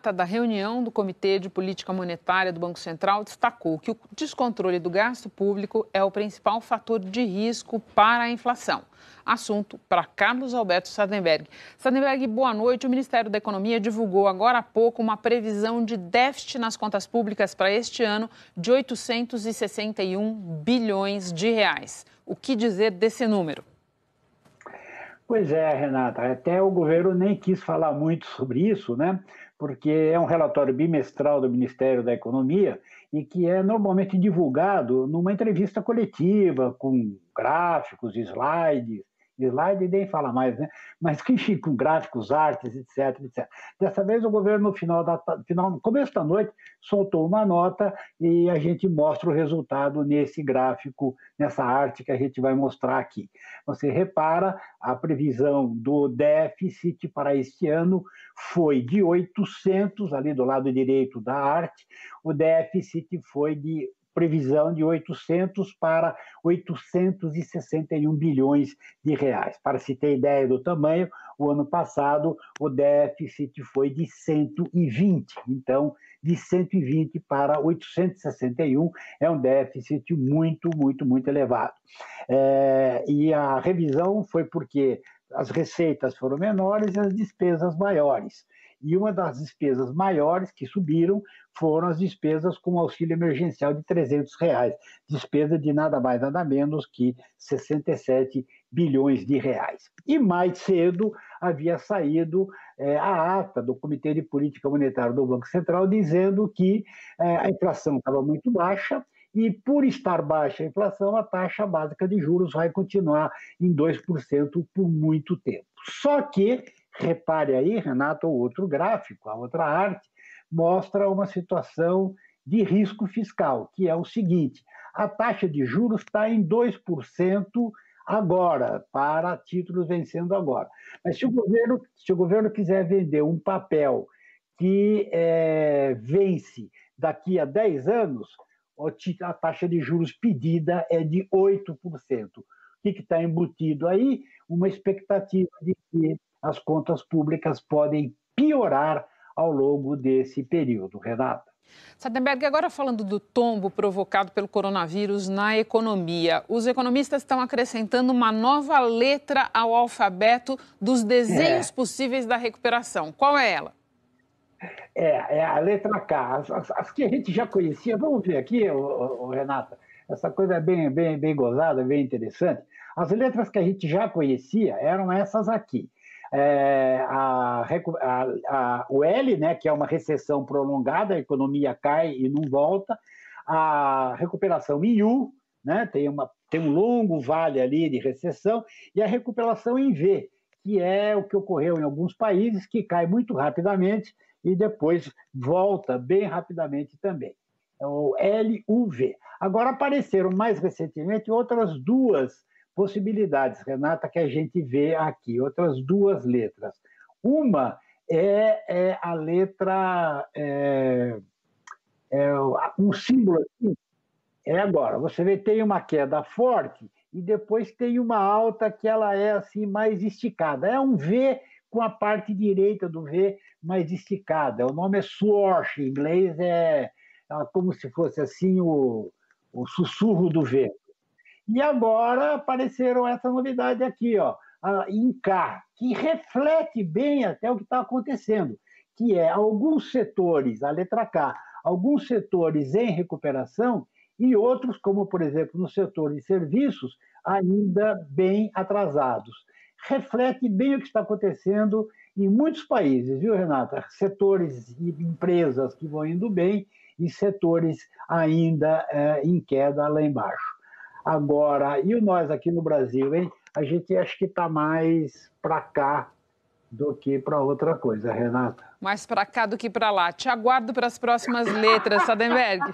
ata da reunião do Comitê de Política Monetária do Banco Central destacou que o descontrole do gasto público é o principal fator de risco para a inflação. Assunto para Carlos Alberto Sardenberg. Sardenberg, boa noite. O Ministério da Economia divulgou agora há pouco uma previsão de déficit nas contas públicas para este ano de 861 bilhões de reais. O que dizer desse número? Pois é, Renata, até o governo nem quis falar muito sobre isso, né? Porque é um relatório bimestral do Ministério da Economia e que é normalmente divulgado numa entrevista coletiva, com gráficos, slide nem fala mais, né? Mas enfim, com gráficos, artes, etc, etc. Dessa vez o governo, no começo da noite, soltou uma nota e a gente mostra o resultado nesse gráfico, nessa arte que a gente vai mostrar aqui. Você repara, a previsão do déficit para este ano foi de 800, ali do lado direito da arte, o déficit foi de previsão de 800 para 861 bilhões de reais. Para se ter ideia do tamanho, o ano passado o déficit foi de 120. Então, de 120 para 861 é um déficit muito elevado. E a revisão foi porque as receitas foram menores e as despesas maiores. E uma das despesas maiores que subiram foram as despesas com auxílio emergencial de R$300, despesa de nada mais nada menos que 67 bilhões de reais. E mais cedo havia saído a ata do Comitê de Política Monetária do Banco Central dizendo que a inflação estava muito baixa e, por estar baixa a inflação, a taxa básica de juros vai continuar em 2% por muito tempo. Só que, repare aí, Renato, o outro gráfico, a outra arte, mostra uma situação de risco fiscal, que é o seguinte: a taxa de juros está em 2% agora, para títulos vencendo agora. Mas se o governo quiser vender um papel que vence daqui a 10 anos, a taxa de juros pedida é de 8%. O que está embutido aí? Uma expectativa de que as contas públicas podem piorar ao longo desse período, Renata. Sardenberg, agora falando do tombo provocado pelo coronavírus na economia, os economistas estão acrescentando uma nova letra ao alfabeto dos desenhos possíveis da recuperação. Qual é ela? É a letra K. As que a gente já conhecia, vamos ver aqui, Renata, essa coisa é bem gozada, bem interessante. As letras que a gente já conhecia eram essas aqui. O L, né, que é uma recessão prolongada, a economia cai e não volta. A recuperação em U, né, tem um longo vale ali de recessão, e a recuperação em V, que é o que ocorreu em alguns países, que cai muito rapidamente e depois volta bem rapidamente também. É o LUV. Agora apareceram mais recentemente outras duas possibilidades, Renata, que a gente vê aqui, outras duas letras. Uma é a letra, um símbolo assim, agora, você vê, tem uma queda forte e depois tem uma alta que ela é assim mais esticada. É um V com a parte direita do V mais esticada. O nome é swoosh, em inglês é como se fosse assim o sussurro do vento. E agora apareceram essa novidade aqui, ó, em K, que reflete bem até o que está acontecendo, que é alguns setores, a letra K, alguns setores em recuperação e outros, como por exemplo no setor de serviços, ainda bem atrasados. Reflete bem o que está acontecendo em muitos países, viu, Renata? Setores e empresas que vão indo bem e setores ainda em queda lá embaixo. Agora, e nós aqui no Brasil, hein? A gente acho que está mais para cá do que para outra coisa, Renata. Mais para cá do que para lá. Te aguardo para as próximas letras, Sardenberg.